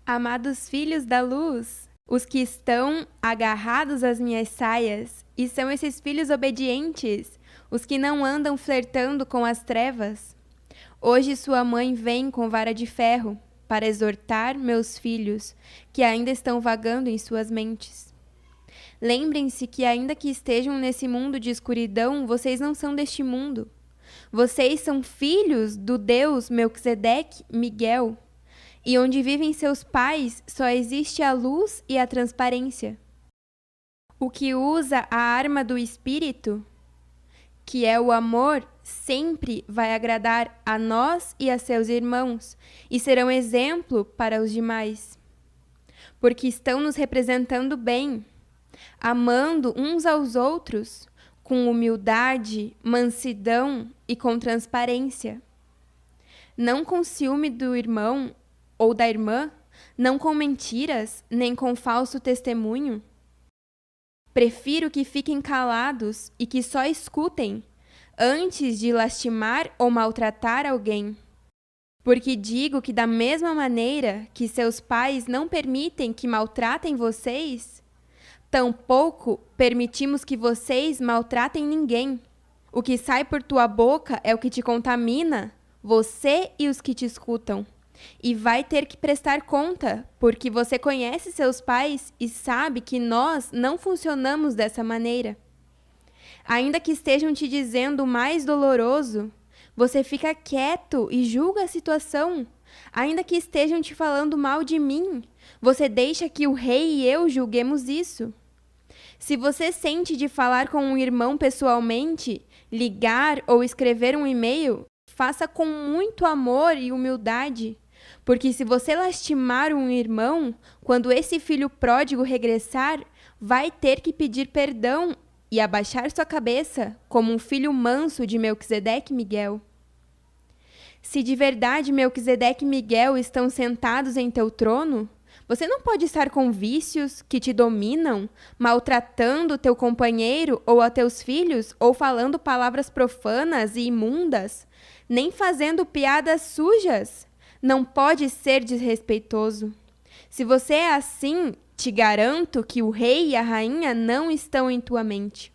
Amados filhos da luz, os que estão agarrados às minhas saias, e são esses filhos obedientes, os que não andam flertando com as trevas. Hoje sua mãe vem com vara de ferro para exortar meus filhos, que ainda estão vagando em suas mentes. Lembrem-se que ainda que estejam nesse mundo de escuridão, vocês não são deste mundo. Vocês são filhos do Deus Melquisedeque Miguel, e onde vivem seus pais só existe a luz e a transparência. O que usa a arma do Espírito, que é o amor, sempre vai agradar a nós e a seus irmãos, e serão exemplo para os demais. Porque estão nos representando bem, amando uns aos outros, com humildade, mansidão e com transparência. Não com ciúme do irmão ou da irmã, não com mentiras, nem com falso testemunho. Prefiro que fiquem calados e que só escutem, antes de lastimar ou maltratar alguém. Porque digo que da mesma maneira que seus pais não permitem que maltratem vocês, tampouco permitimos que vocês maltratem ninguém. O que sai por tua boca é o que te contamina, você e os que te escutam. E vai ter que prestar conta, porque você conhece seus pais e sabe que nós não funcionamos dessa maneira. Ainda que estejam te dizendo o mais doloroso, você fica quieto e julga a situação. Ainda que estejam te falando mal de mim, você deixa que o rei e eu julguemos isso. Se você sente de falar com um irmão pessoalmente, ligar ou escrever um e-mail, faça com muito amor e humildade. Porque se você lastimar um irmão, quando esse filho pródigo regressar, vai ter que pedir perdão e abaixar sua cabeça como um filho manso de Melquisedeque Miguel. Se de verdade Melquisedeque e Miguel estão sentados em teu trono, você não pode estar com vícios que te dominam, maltratando teu companheiro ou a teus filhos, ou falando palavras profanas e imundas, nem fazendo piadas sujas. Não pode ser desrespeitoso. Se você é assim, te garanto que o rei e a rainha não estão em tua mente.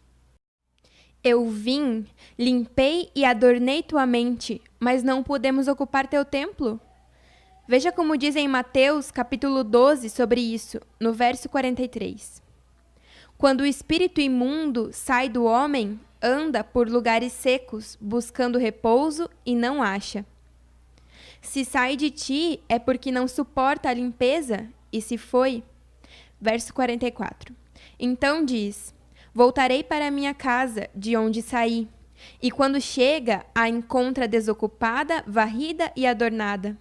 Eu vim, limpei e adornei tua mente, mas não podemos ocupar teu templo. Veja como diz em Mateus, capítulo 12, sobre isso, no verso 43. Quando o espírito imundo sai do homem, anda por lugares secos, buscando repouso e não acha. Se sai de ti, é porque não suporta a limpeza, e se foi. Verso 44. Então diz: voltarei para a minha casa, de onde saí. E quando chega, a encontra desocupada, varrida e adornada.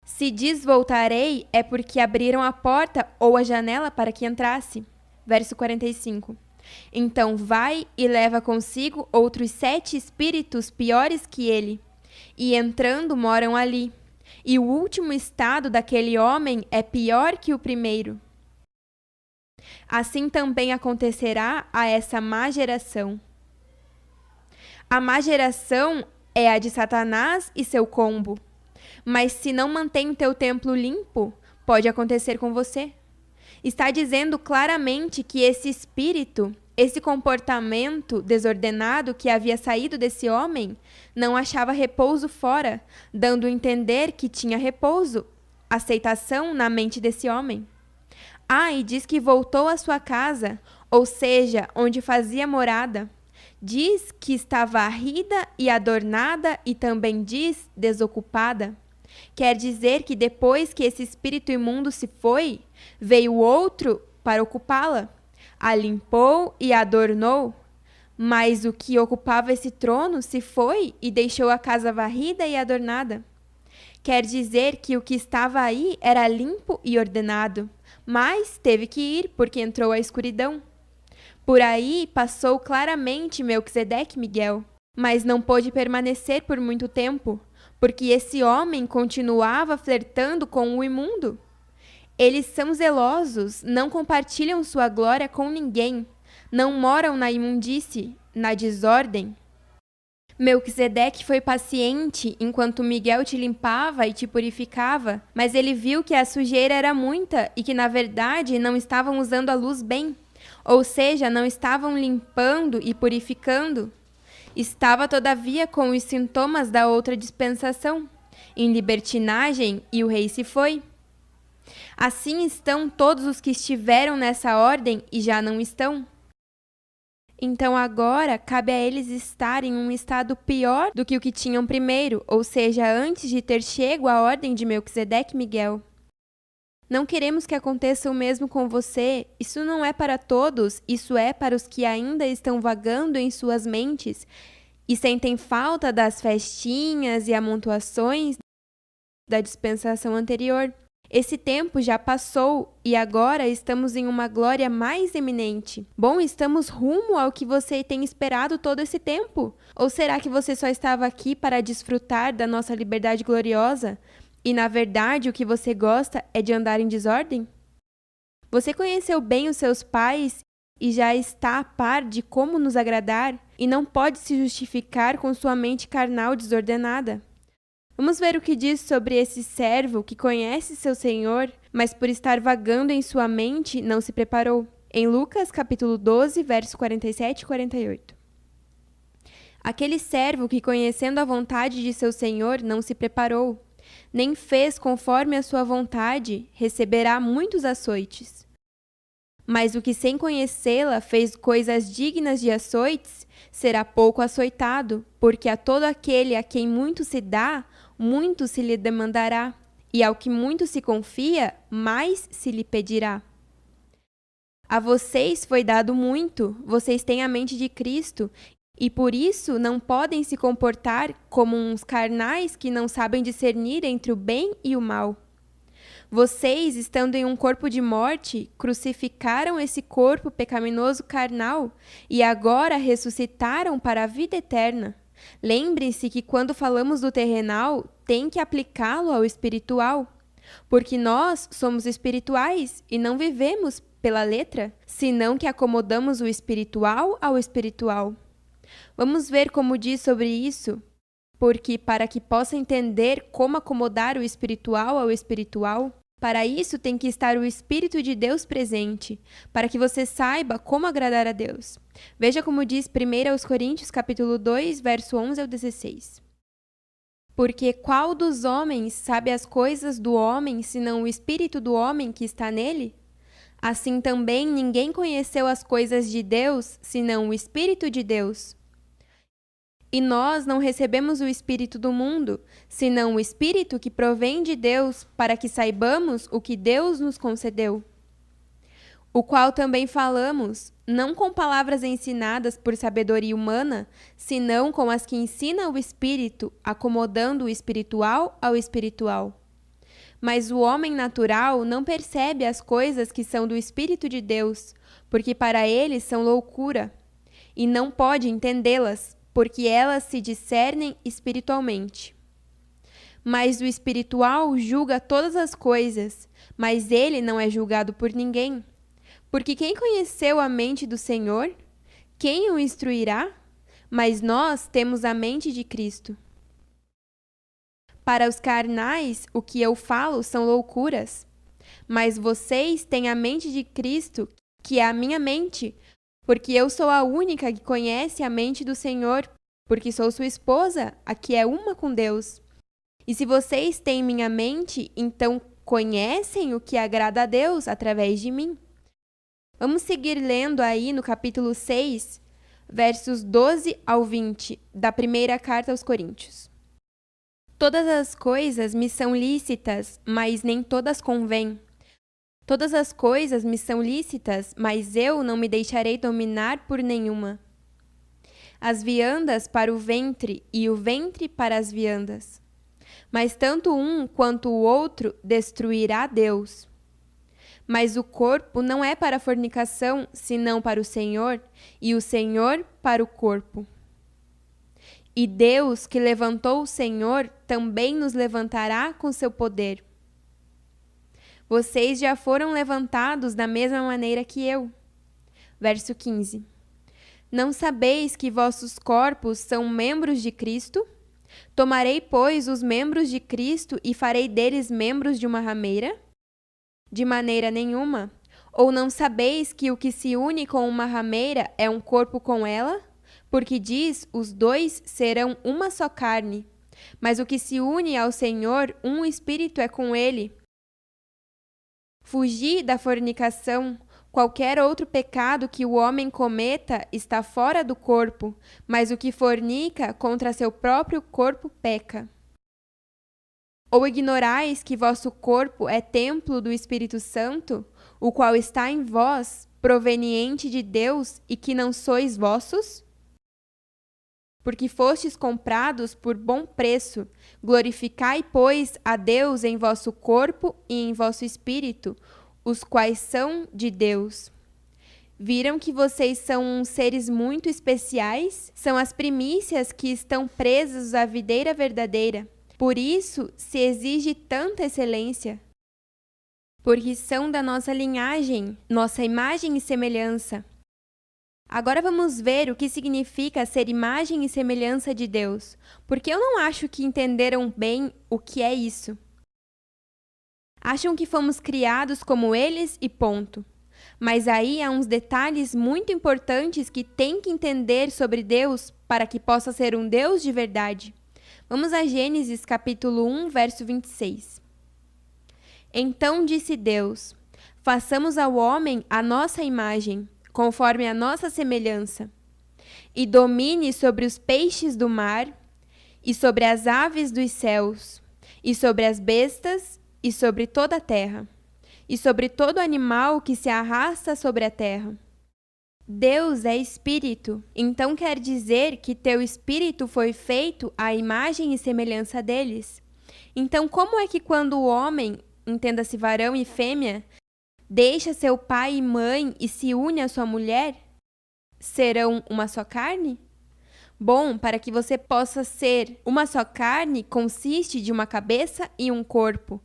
Se diz voltarei, é porque abriram a porta ou a janela para que entrasse. Verso 45. Então vai e leva consigo outros 7 espíritos piores que ele, e entrando moram ali. E o último estado daquele homem é pior que o primeiro. Assim também acontecerá a essa má geração. A má geração é a de Satanás e seu combo. Mas se não mantém o teu templo limpo, pode acontecer com você. Está dizendo claramente que esse espírito, esse comportamento desordenado que havia saído desse homem, não achava repouso fora, dando a entender que tinha repouso, aceitação na mente desse homem. E diz que voltou à sua casa, ou seja, onde fazia morada. Diz que está varrida e adornada e também diz desocupada. Quer dizer que depois que esse espírito imundo se foi, veio outro para ocupá-la. A limpou e a adornou. Mas o que ocupava esse trono se foi e deixou a casa varrida e adornada. Quer dizer que o que estava aí era limpo e ordenado, mas teve que ir porque entrou a escuridão. Por aí passou claramente Melquisedeque Miguel, mas não pôde permanecer por muito tempo, porque esse homem continuava flertando com o imundo. Eles são zelosos, não compartilham sua glória com ninguém, não moram na imundície, na desordem. Melquisedeque foi paciente enquanto Miguel te limpava e te purificava, mas ele viu que a sujeira era muita e que, na verdade, não estavam usando a luz bem, ou seja, não estavam limpando e purificando. Estava, todavia, com os sintomas da outra dispensação, em libertinagem, e o rei se foi. Assim estão todos os que estiveram nessa ordem e já não estão. Então agora cabe a eles estar em um estado pior do que o que tinham primeiro, ou seja, antes de ter chego a ordem de Melquisedeque e Miguel. Não queremos que aconteça o mesmo com você. Isso não é para todos, isso é para os que ainda estão vagando em suas mentes e sentem falta das festinhas e amontoações da dispensação anterior. Esse tempo já passou e agora estamos em uma glória mais eminente. Bom, estamos rumo ao que você tem esperado todo esse tempo? Ou será que você só estava aqui para desfrutar da nossa liberdade gloriosa e, na verdade, o que você gosta é de andar em desordem? Você conheceu bem os seus pais e já está a par de como nos agradar e não pode se justificar com sua mente carnal desordenada. Vamos ver o que diz sobre esse servo que conhece seu senhor, mas por estar vagando em sua mente não se preparou. Em Lucas, capítulo 12, versos 47 e 48. Aquele servo que, conhecendo a vontade de seu senhor, não se preparou, nem fez conforme a sua vontade, receberá muitos açoites. Mas o que sem conhecê-la fez coisas dignas de açoites, será pouco açoitado, porque a todo aquele a quem muito se dá, muito se lhe demandará, e ao que muito se confia, mais se lhe pedirá. A vocês foi dado muito, vocês têm a mente de Cristo, e por isso não podem se comportar como uns carnais que não sabem discernir entre o bem e o mal. Vocês, estando em um corpo de morte, crucificaram esse corpo pecaminoso carnal e agora ressuscitaram para a vida eterna. Lembrem-se que quando falamos do terrenal, tem que aplicá-lo ao espiritual, porque nós somos espirituais e não vivemos pela letra, senão que acomodamos o espiritual ao espiritual. Vamos ver como diz sobre isso, porque para que possa entender como acomodar o espiritual ao espiritual, para isso tem que estar o Espírito de Deus presente, para que você saiba como agradar a Deus. Veja como diz 1 aos Coríntios, capítulo 2, verso 11 ao 16. Porque qual dos homens sabe as coisas do homem, senão o Espírito do homem que está nele? Assim também ninguém conheceu as coisas de Deus, senão o Espírito de Deus. E nós não recebemos o Espírito do mundo, senão o Espírito que provém de Deus, para que saibamos o que Deus nos concedeu. O qual também falamos, não com palavras ensinadas por sabedoria humana, senão com as que ensina o Espírito, acomodando o espiritual ao espiritual. Mas o homem natural não percebe as coisas que são do Espírito de Deus, porque para ele são loucura, e não pode entendê-las, porque elas se discernem espiritualmente. Mas o espiritual julga todas as coisas, mas ele não é julgado por ninguém. Porque quem conheceu a mente do Senhor? Quem o instruirá? Mas nós temos a mente de Cristo. Para os carnais, o que eu falo são loucuras. Mas vocês têm a mente de Cristo, que é a minha mente, porque eu sou a única que conhece a mente do Senhor, porque sou sua esposa, a que é uma com Deus. E se vocês têm minha mente, então conhecem o que agrada a Deus através de mim. Vamos seguir lendo aí no capítulo 6, versos 12 ao 20, da primeira carta aos Coríntios. Todas as coisas me são lícitas, mas nem todas convêm. Todas as coisas me são lícitas, mas eu não me deixarei dominar por nenhuma. As viandas para o ventre e o ventre para as viandas. Mas tanto um quanto o outro destruirá Deus. Mas o corpo não é para a fornicação, senão para o Senhor, e o Senhor para o corpo. E Deus, que levantou o Senhor, também nos levantará com seu poder. Vocês já foram levantados da mesma maneira que eu. Verso 15. Não sabeis que vossos corpos são membros de Cristo? Tomarei, pois, os membros de Cristo e farei deles membros de uma rameira? De maneira nenhuma. Ou não sabeis que o que se une com uma rameira é um corpo com ela? Porque diz, os dois serão uma só carne. Mas o que se une ao Senhor, um espírito é com ele. Fugi da fornicação. Qualquer outro pecado que o homem cometa está fora do corpo, mas o que fornica contra seu próprio corpo peca. Ou ignorais que vosso corpo é templo do Espírito Santo, o qual está em vós, proveniente de Deus, e que não sois vossos? Porque fostes comprados por bom preço. Glorificai, pois, a Deus em vosso corpo e em vosso espírito, os quais são de Deus. Viram que vocês são seres muito especiais? São as primícias que estão presas à videira verdadeira. Por isso se exige tanta excelência. Porque são da nossa linhagem, nossa imagem e semelhança. Agora vamos ver o que significa ser imagem e semelhança de Deus, porque eu não acho que entenderam bem o que é isso. Acham que fomos criados como eles e ponto. Mas aí há uns detalhes muito importantes que tem que entender sobre Deus para que possa ser um Deus de verdade. Vamos a Gênesis capítulo 1, verso 26. Então disse Deus: façamos ao homem a nossa imagem, conforme a nossa semelhança, e domine sobre os peixes do mar, e sobre as aves dos céus, e sobre as bestas, e sobre toda a terra, e sobre todo animal que se arrasta sobre a terra. Deus é espírito, então quer dizer que teu espírito foi feito à imagem e semelhança deles. Então, como é que quando o homem, entenda-se varão e fêmea, deixa seu pai e mãe e se une à sua mulher, serão uma só carne? Bom, para que você possa ser uma só carne, consiste de uma cabeça e um corpo.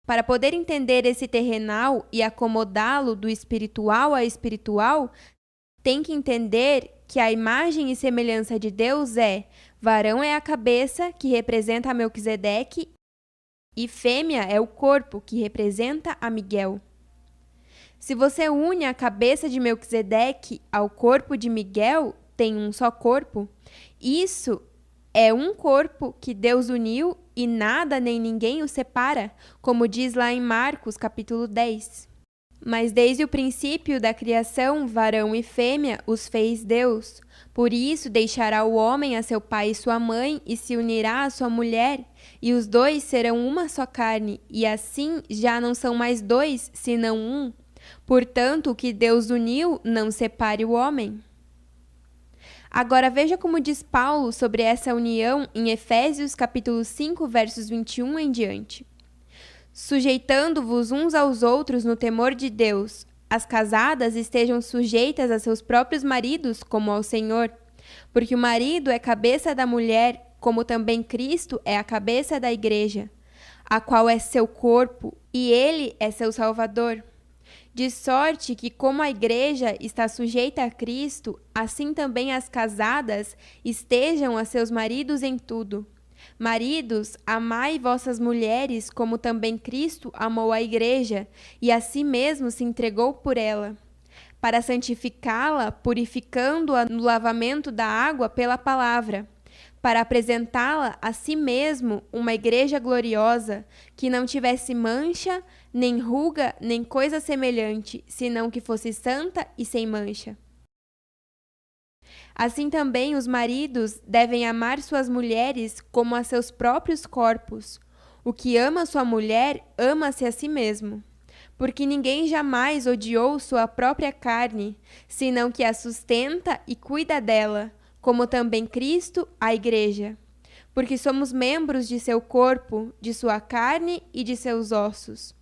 Para poder entender esse terrenal e acomodá-lo do espiritual a espiritual, tem que entender que a imagem e semelhança de Deus é: varão é a cabeça, que representa a Melquisedeque, e fêmea é o corpo, que representa a Miguel. Se você une a cabeça de Melquisedeque ao corpo de Miguel, tem um só corpo. Isso é um corpo que Deus uniu e nada nem ninguém o separa, como diz lá em Marcos, capítulo 10. Mas desde o princípio da criação, varão e fêmea os fez Deus. Por isso deixará o homem a seu pai e sua mãe e se unirá à sua mulher, e os dois serão uma só carne, e assim já não são mais dois, senão um. Portanto, o que Deus uniu, não separe o homem. Agora veja como diz Paulo sobre essa união em Efésios capítulo 5, versos 21 em diante. Sujeitando-vos uns aos outros no temor de Deus, as casadas estejam sujeitas a seus próprios maridos como ao Senhor, porque o marido é cabeça da mulher, como também Cristo é a cabeça da igreja, a qual é seu corpo, e ele é seu Salvador. De sorte que, como a igreja está sujeita a Cristo, assim também as casadas estejam a seus maridos em tudo. Maridos, amai vossas mulheres, como também Cristo amou a igreja, e a si mesmo se entregou por ela, para santificá-la, purificando-a no lavamento da água pela palavra, para apresentá-la a si mesmo uma igreja gloriosa, que não tivesse mancha, nem ruga, nem coisa semelhante, senão que fosse santa e sem mancha. Assim também os maridos devem amar suas mulheres como a seus próprios corpos. O que ama sua mulher, ama-se a si mesmo. Porque ninguém jamais odiou sua própria carne, senão que a sustenta e cuida dela, como também Cristo, a igreja. Porque somos membros de seu corpo, de sua carne e de seus ossos.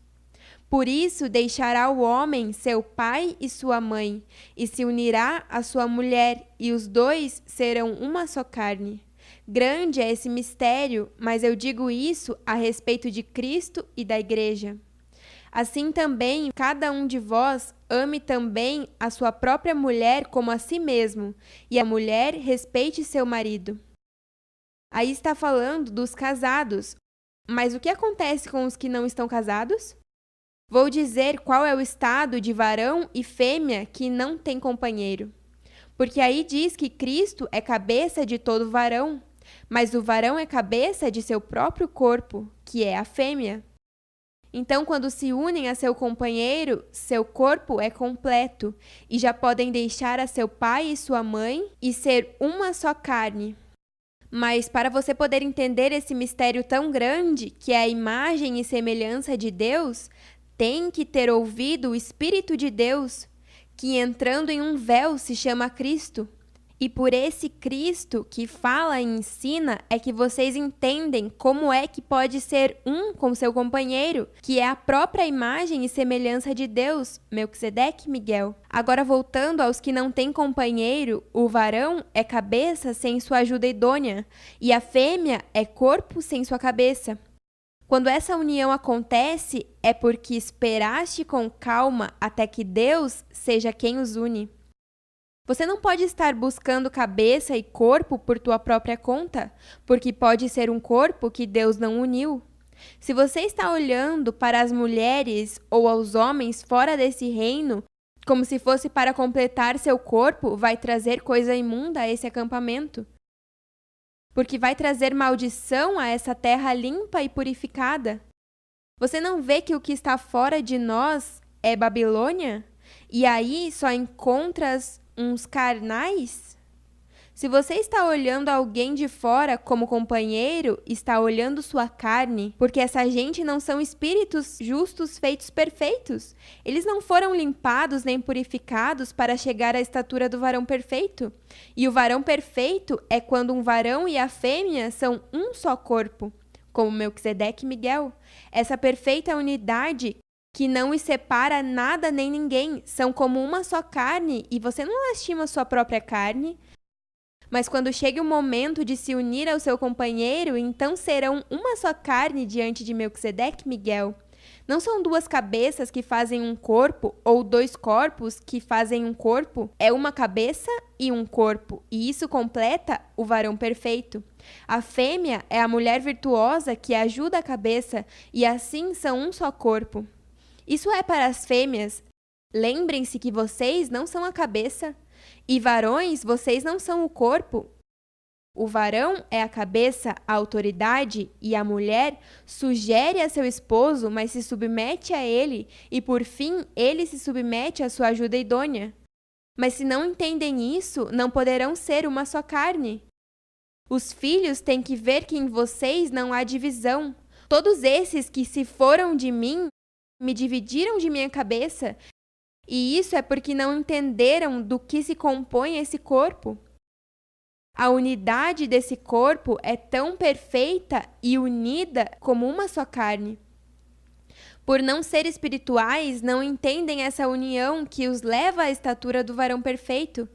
Por isso deixará o homem seu pai e sua mãe, e se unirá à sua mulher, e os dois serão uma só carne. Grande é esse mistério, mas eu digo isso a respeito de Cristo e da igreja. Assim também, cada um de vós ame também a sua própria mulher como a si mesmo, e a mulher respeite seu marido. Aí está falando dos casados, mas o que acontece com os que não estão casados? Vou dizer qual é o estado de varão e fêmea que não tem companheiro. Porque aí diz que Cristo é cabeça de todo varão, mas o varão é cabeça de seu próprio corpo, que é a fêmea. Então, quando se unem a seu companheiro, seu corpo é completo, e já podem deixar a seu pai e sua mãe e ser uma só carne. Mas para você poder entender esse mistério tão grande, que é a imagem e semelhança de Deus, tem que ter ouvido o Espírito de Deus, que entrando em um véu se chama Cristo. E por esse Cristo que fala e ensina é que vocês entendem como é que pode ser um com seu companheiro, que é a própria imagem e semelhança de Deus, Melquisedeque e Miguel. Agora voltando aos que não têm companheiro, o varão é cabeça sem sua ajuda idônea, e a fêmea é corpo sem sua cabeça. Quando essa união acontece, é porque esperaste com calma até que Deus seja quem os une. Você não pode estar buscando cabeça e corpo por tua própria conta, porque pode ser um corpo que Deus não uniu. Se você está olhando para as mulheres ou aos homens fora desse reino, como se fosse para completar seu corpo, vai trazer coisa imunda a esse acampamento. Porque vai trazer maldição a essa terra limpa e purificada. Você não vê que o que está fora de nós é Babilônia? E aí só encontras uns carnais? Se você está olhando alguém de fora como companheiro, está olhando sua carne, porque essa gente não são espíritos justos feitos perfeitos. Eles não foram limpados nem purificados para chegar à estatura do varão perfeito. E o varão perfeito é quando um varão e a fêmea são um só corpo, como Melquisedeque e Miguel. Essa perfeita unidade que não os separa nada nem ninguém, são como uma só carne, e você não lastima sua própria carne. Mas quando chega o momento de se unir ao seu companheiro, então serão uma só carne diante de Melquisedeque e Miguel. Não são duas cabeças que fazem um corpo, ou dois corpos que fazem um corpo. É uma cabeça e um corpo, e isso completa o varão perfeito. A fêmea é a mulher virtuosa que ajuda a cabeça, e assim são um só corpo. Isso é para as fêmeas. Lembrem-se que vocês não são a cabeça, e varões, vocês não são o corpo. O varão é a cabeça, a autoridade, e a mulher sugere a seu esposo, mas se submete a ele, e por fim ele se submete à sua ajuda idônea. Mas se não entendem isso, não poderão ser uma só carne. Os filhos têm que ver que em vocês não há divisão. Todos esses que se foram de mim, me dividiram de minha cabeça, e isso é porque não entenderam do que se compõe esse corpo. A unidade desse corpo é tão perfeita e unida como uma só carne. Por não ser espirituais, não entendem essa união que os leva à estatura do varão perfeito.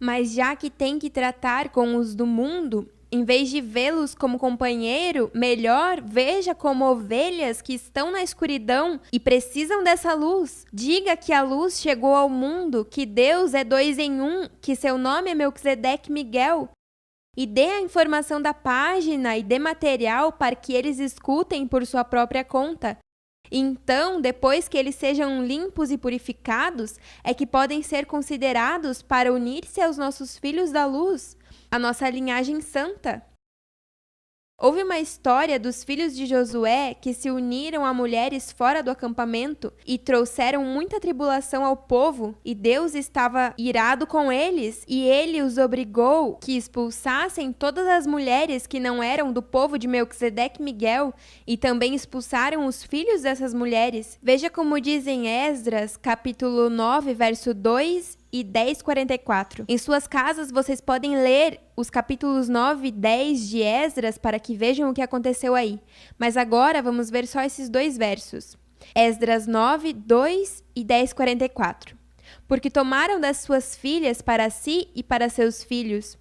Mas já que tem que tratar com os do mundo, em vez de vê-los como companheiro, melhor veja como ovelhas que estão na escuridão e precisam dessa luz. Diga que a luz chegou ao mundo, que Deus é 2 em 1, que seu nome é Melquisedeque e Miguel. E dê a informação da página e dê material para que eles escutem por sua própria conta. Então, depois que eles sejam limpos e purificados, é que podem ser considerados para unir-se aos nossos filhos da luz, a nossa linhagem santa. Houve uma história dos filhos de Josué que se uniram a mulheres fora do acampamento e trouxeram muita tribulação ao povo, e Deus estava irado com eles, e ele os obrigou que expulsassem todas as mulheres que não eram do povo de Melquisedeque e Miguel, e também expulsaram os filhos dessas mulheres. Veja como diz em Esdras, capítulo 9, verso 2 e 10:44. Em suas casas vocês podem ler os capítulos 9 e 10 de Esdras para que vejam o que aconteceu aí. Mas agora vamos ver só esses 2 versos. Esdras 9, 2 e 10:44. Porque tomaram das suas filhas para si e para seus filhos,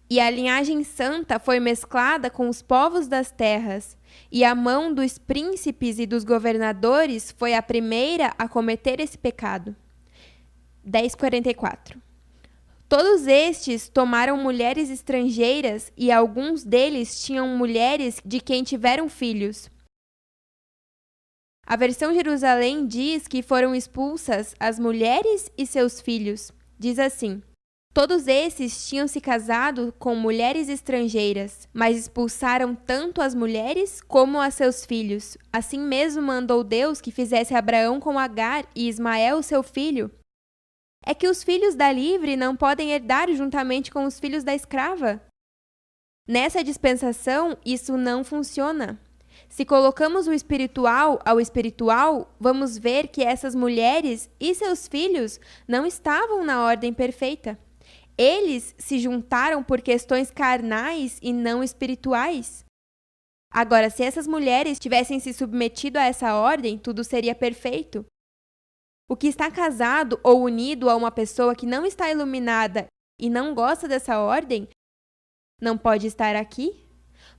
E a linhagem santa foi mesclada com os povos das terras, e a mão dos príncipes e dos governadores foi a primeira a cometer esse pecado. 10:44. Todos estes tomaram mulheres estrangeiras e alguns deles tinham mulheres de quem tiveram filhos. A versão Jerusalém diz que foram expulsas as mulheres e seus filhos. Diz assim: todos esses tinham se casado com mulheres estrangeiras, mas expulsaram tanto as mulheres como a seus filhos. Assim mesmo mandou Deus que fizesse Abraão com Agar e Ismael, seu filho. É que os filhos da livre não podem herdar juntamente com os filhos da escrava. Nessa dispensação, isso não funciona. Se colocamos o espiritual ao espiritual, vamos ver que essas mulheres e seus filhos não estavam na ordem perfeita. Eles se juntaram por questões carnais e não espirituais. Agora, se essas mulheres tivessem se submetido a essa ordem, tudo seria perfeito. O que está casado ou unido a uma pessoa que não está iluminada e não gosta dessa ordem, não pode estar aqui?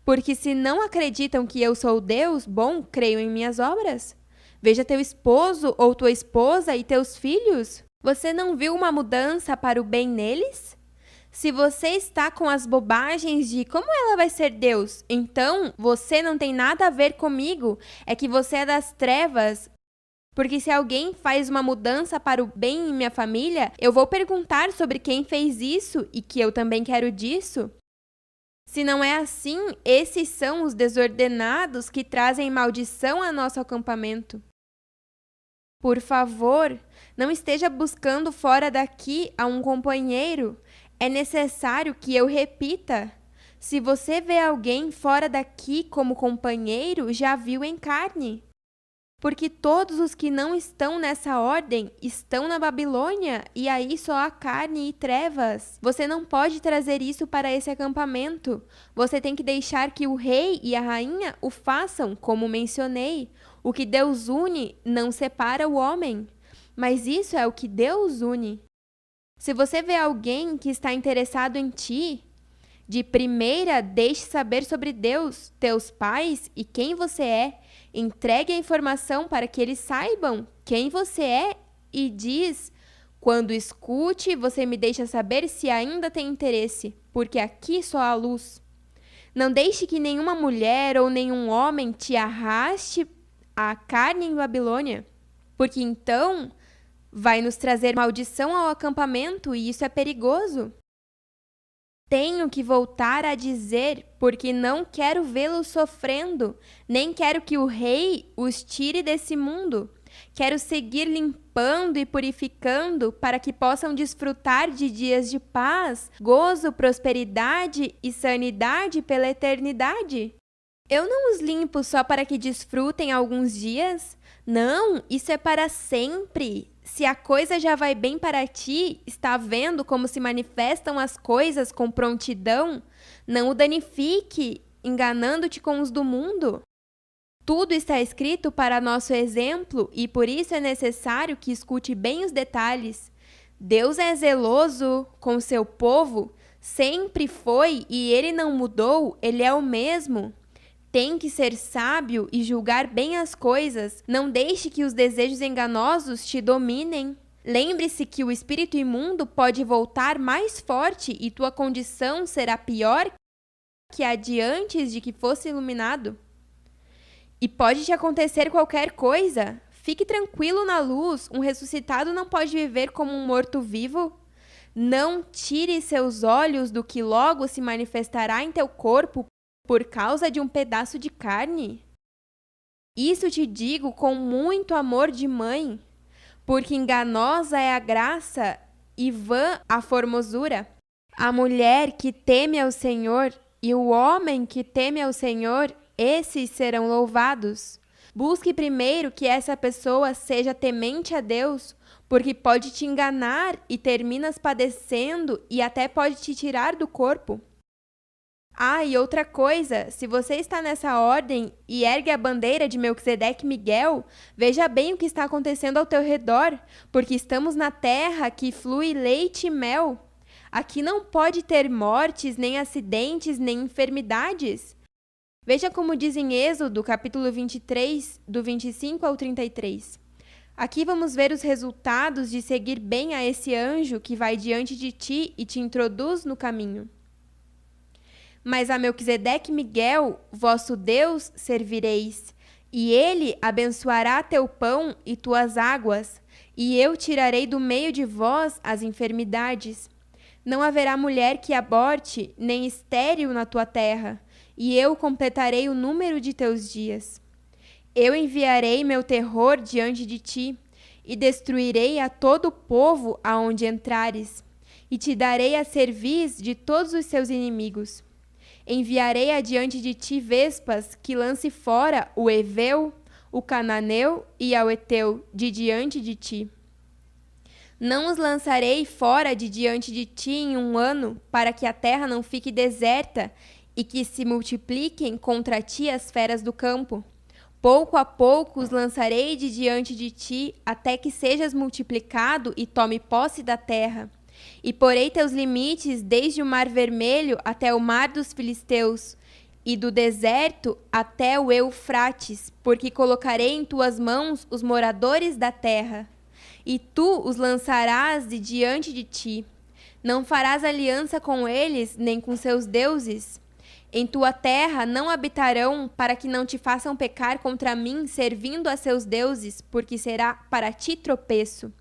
Porque se não acreditam que eu sou Deus, bom, creio em minhas obras. Veja teu esposo ou tua esposa e teus filhos. Você não viu uma mudança para o bem neles? Se você está com as bobagens de como ela vai ser Deus, então você não tem nada a ver comigo, é que você é das trevas. Porque se alguém faz uma mudança para o bem em minha família, eu vou perguntar sobre quem fez isso e que eu também quero disso. Se não é assim, esses são os desordenados que trazem maldição a nosso acampamento. Por favor, não esteja buscando fora daqui a um companheiro. É necessário que eu repita. Se você vê alguém fora daqui como companheiro, já viu em carne. Porque todos os que não estão nessa ordem estão na Babilônia, e aí só há carne e trevas. Você não pode trazer isso para esse acampamento. Você tem que deixar que o rei e a rainha o façam, como mencionei. O que Deus une não separa o homem. Mas isso é o que Deus une. Se você vê alguém que está interessado em ti, de primeira deixe saber sobre Deus, teus pais e quem você é. Entregue a informação para que eles saibam quem você é e diz: quando escute, você me deixa saber se ainda tem interesse, porque aqui só há luz. Não deixe que nenhuma mulher ou nenhum homem te arraste a carne em Babilônia, porque então vai nos trazer maldição ao acampamento e isso é perigoso. Tenho que voltar a dizer, porque não quero vê-los sofrendo, nem quero que o rei os tire desse mundo. Quero seguir limpando e purificando para que possam desfrutar de dias de paz, gozo, prosperidade e sanidade pela eternidade. Eu não os limpo só para que desfrutem alguns dias. Não, isso é para sempre. Se a coisa já vai bem para ti, está vendo como se manifestam as coisas com prontidão? Não o danifique, enganando-te com os do mundo. Tudo está escrito para nosso exemplo e por isso é necessário que escute bem os detalhes. Deus é zeloso com seu povo, sempre foi e ele não mudou, ele é o mesmo. Tem que ser sábio e julgar bem as coisas. Não deixe que os desejos enganosos te dominem. Lembre-se que o espírito imundo pode voltar mais forte e tua condição será pior que a de antes de que fosse iluminado. E pode te acontecer qualquer coisa. Fique tranquilo na luz. Um ressuscitado não pode viver como um morto-vivo. Não tire seus olhos do que logo se manifestará em teu corpo por causa de um pedaço de carne? Isso te digo com muito amor de mãe, porque enganosa é a graça e vã a formosura. A mulher que teme ao Senhor e o homem que teme ao Senhor, esses serão louvados. Busque primeiro que essa pessoa seja temente a Deus, porque pode te enganar e terminas padecendo e até pode te tirar do corpo. Ah, e outra coisa, se você está nessa ordem e ergue a bandeira de Melquisedeque Miguel, veja bem o que está acontecendo ao teu redor, porque estamos na terra que flui leite e mel. Aqui não pode ter mortes, nem acidentes, nem enfermidades. Veja como diz em Êxodo, capítulo 23, do 25 ao 33. Aqui vamos ver os resultados de seguir bem a esse anjo que vai diante de ti e te introduz no caminho. Mas a Melquisedeque Miguel, vosso Deus, servireis, e ele abençoará teu pão e tuas águas, e eu tirarei do meio de vós as enfermidades. Não haverá mulher que aborte, nem estéril na tua terra, e eu completarei o número de teus dias. Eu enviarei meu terror diante de ti, e destruirei a todo o povo aonde entrares, e te darei a cerviz de todos os seus inimigos. Enviarei adiante de ti vespas que lance fora o Eveu, o Cananeu e ao Eteu de diante de ti. Não os lançarei fora de diante de ti em um ano, para que a terra não fique deserta e que se multipliquem contra ti as feras do campo. Pouco a pouco os lançarei de diante de ti, até que sejas multiplicado e tome posse da terra. E porei teus limites desde o mar vermelho até o mar dos filisteus, e do deserto até o Eufrates, porque colocarei em tuas mãos os moradores da terra. E tu os lançarás de diante de ti. Não farás aliança com eles, nem com seus deuses. Em tua terra não habitarão, para que não te façam pecar contra mim, servindo a seus deuses, porque será para ti tropeço.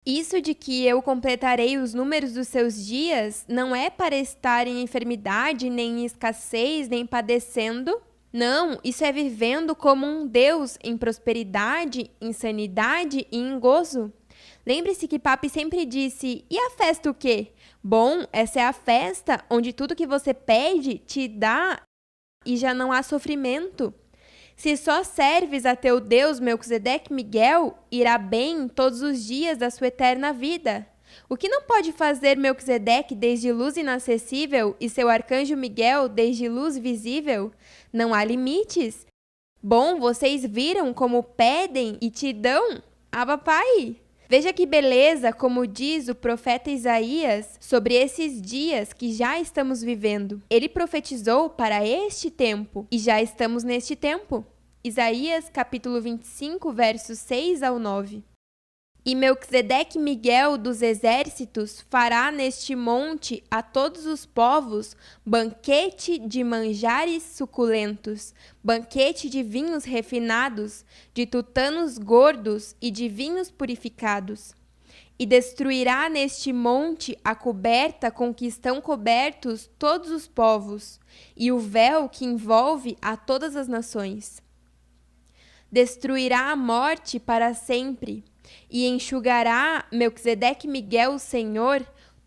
Isso de que eu completarei os números dos seus dias não é para estar em enfermidade, nem em escassez, nem padecendo. Não, isso é vivendo como um Deus em prosperidade, em sanidade e em gozo. Lembre-se que Papi sempre disse, e a festa o quê? Bom, essa é a festa onde tudo que você pede te dá e já não há sofrimento. Se só serves a teu Deus Melquisedeque Miguel, irá bem todos os dias da sua eterna vida. O que não pode fazer Melquisedeque desde luz inacessível e seu arcanjo Miguel desde luz visível? Não há limites. Bom, vocês viram como pedem e te dão? Abba Pai! Veja que beleza, como diz o profeta Isaías, sobre esses dias que já estamos vivendo. Ele profetizou para este tempo, e já estamos neste tempo. Isaías, capítulo 25, versos 6 ao 9. E Melquisedeque Miguel dos exércitos fará neste monte a todos os povos banquete de manjares suculentos, banquete de vinhos refinados, de tutanos gordos e de vinhos purificados. E destruirá neste monte a coberta com que estão cobertos todos os povos, e o véu que envolve a todas as nações. Destruirá a morte para sempre, e enxugará Melquisedeque Miguel, o Senhor,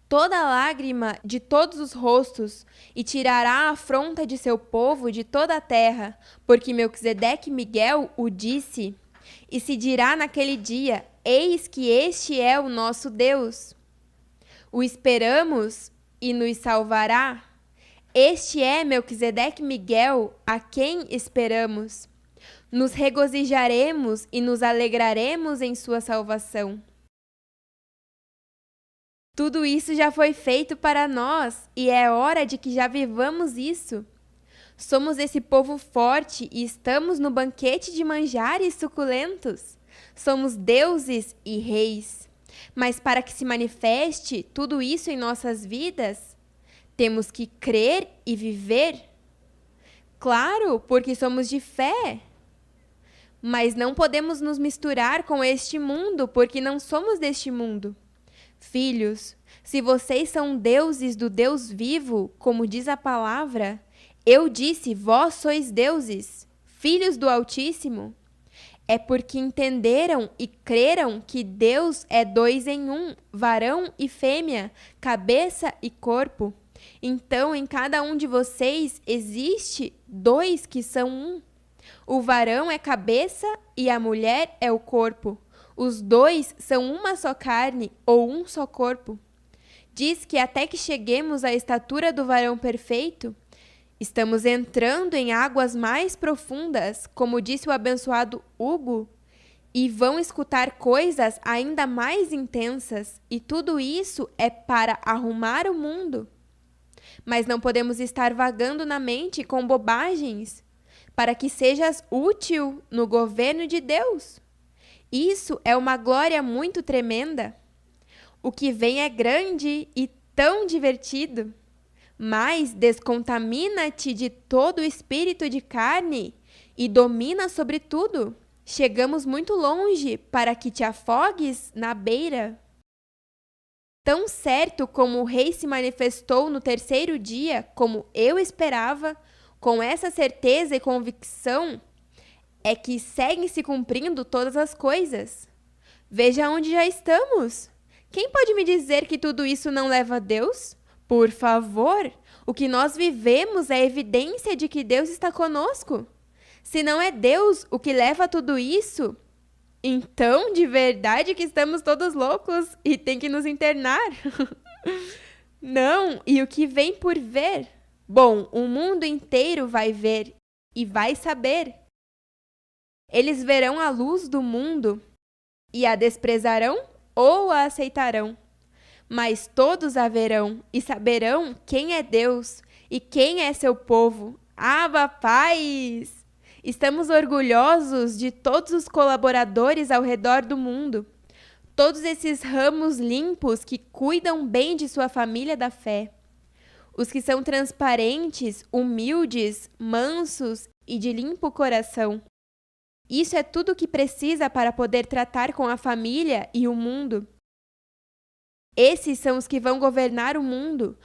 toda lágrima de todos os rostos, e tirará a afronta de seu povo de toda a terra, porque Melquisedeque Miguel o disse. E se dirá naquele dia, eis que este é o nosso Deus. O esperamos e nos salvará. Este é Melquisedeque Miguel, a quem esperamos. Nos regozijaremos e nos alegraremos em sua salvação. Tudo isso já foi feito para nós e é hora de que já vivamos isso. Somos esse povo forte e estamos no banquete de manjares suculentos. Somos deuses e reis. Mas para que se manifeste tudo isso em nossas vidas, temos que crer e viver. Claro, porque somos de fé. Mas não podemos nos misturar com este mundo, porque não somos deste mundo. Filhos, se vocês são deuses do Deus vivo, como diz a palavra, eu disse, vós sois deuses, filhos do Altíssimo. É porque entenderam e creram que Deus é 2 em 1, varão e fêmea, cabeça e corpo. Então, em cada um de vocês existe 2 que são 1. O varão é cabeça e a mulher é o corpo. Os 2 são uma só carne ou um só corpo. Diz que até que cheguemos à estatura do varão perfeito, estamos entrando em águas mais profundas, como disse o abençoado Hugo, e vão escutar coisas ainda mais intensas, e tudo isso é para arrumar o mundo. Mas não podemos estar vagando na mente com bobagens, para que sejas útil no governo de Deus. Isso é uma glória muito tremenda. O que vem é grande e tão divertido. Mas descontamina-te de todo o espírito de carne e domina sobre tudo. Chegamos muito longe para que te afogues na beira. Tão certo como o rei se manifestou no terceiro dia, como eu esperava, com essa certeza e convicção, é que seguem se cumprindo todas as coisas. Veja onde já estamos. Quem pode me dizer que tudo isso não leva a Deus? Por favor, o que nós vivemos é evidência de que Deus está conosco. Se não é Deus o que leva a tudo isso, então de verdade que estamos todos loucos e tem que nos internar. Não, e o que vem por ver? Bom, o mundo inteiro vai ver e vai saber. Eles verão a luz do mundo e a desprezarão ou a aceitarão. Mas todos a verão e saberão quem é Deus e quem é seu povo. Abba, paz! Estamos orgulhosos de todos os colaboradores ao redor do mundo. Todos esses ramos limpos que cuidam bem de sua família da fé. Os que são transparentes, humildes, mansos e de limpo coração. Isso é tudo o que precisa para poder tratar com a família e o mundo. Esses são os que vão governar o mundo,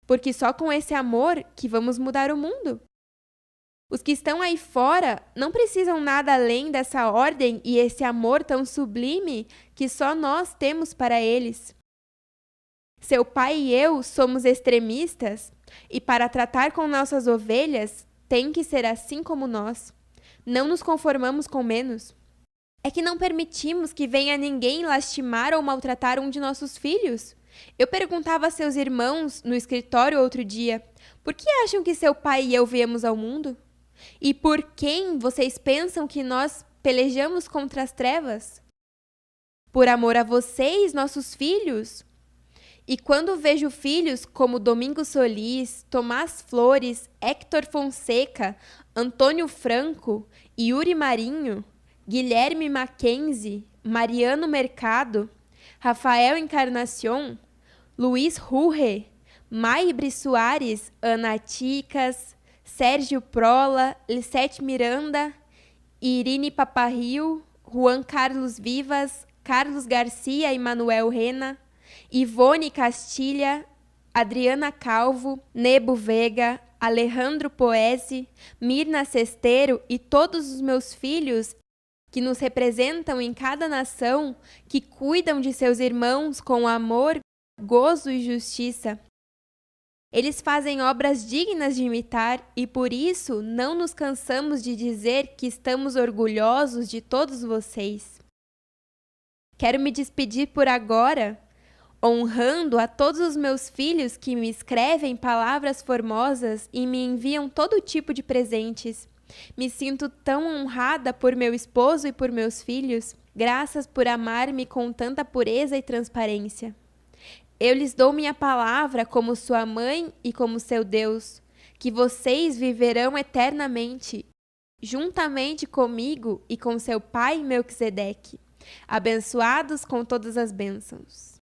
porque só com esse amor que vamos mudar o mundo. Os que estão aí fora não precisam nada além dessa ordem e esse amor tão sublime que só nós temos para eles. Seu pai e eu somos extremistas, e para tratar com nossas ovelhas tem que ser assim como nós. Não nos conformamos com menos. É que não permitimos que venha ninguém lastimar ou maltratar um de nossos filhos. Eu perguntava a seus irmãos no escritório outro dia, por que acham que seu pai e eu viemos ao mundo? E por quem vocês pensam que nós pelejamos contra as trevas? Por amor a vocês, nossos filhos? E quando vejo filhos como Domingos Solis, Tomás Flores, Héctor Fonseca, Antônio Franco, Yuri Marinho, Guilherme Mackenzie, Mariano Mercado, Rafael Encarnacion, Luiz Rurre, Maibre Soares, Ana Ticas, Sérgio Prola, Lissete Miranda, Irine Paparrio, Juan Carlos Vivas, Carlos Garcia e Manuel Rena, Ivone Castilha, Adriana Calvo, Nebo Vega, Alejandro Poese, Mirna Cesteiro e todos os meus filhos que nos representam em cada nação, que cuidam de seus irmãos com amor, gozo e justiça. Eles fazem obras dignas de imitar e por isso não nos cansamos de dizer que estamos orgulhosos de todos vocês. Quero me despedir por agora, honrando a todos os meus filhos que me escrevem palavras formosas e me enviam todo tipo de presentes. Me sinto tão honrada por meu esposo e por meus filhos. Graças por amar-me com tanta pureza e transparência. Eu lhes dou minha palavra como sua mãe e como seu Deus, que vocês viverão eternamente, juntamente comigo e com seu pai Melquisedeque, abençoados com todas as bênçãos.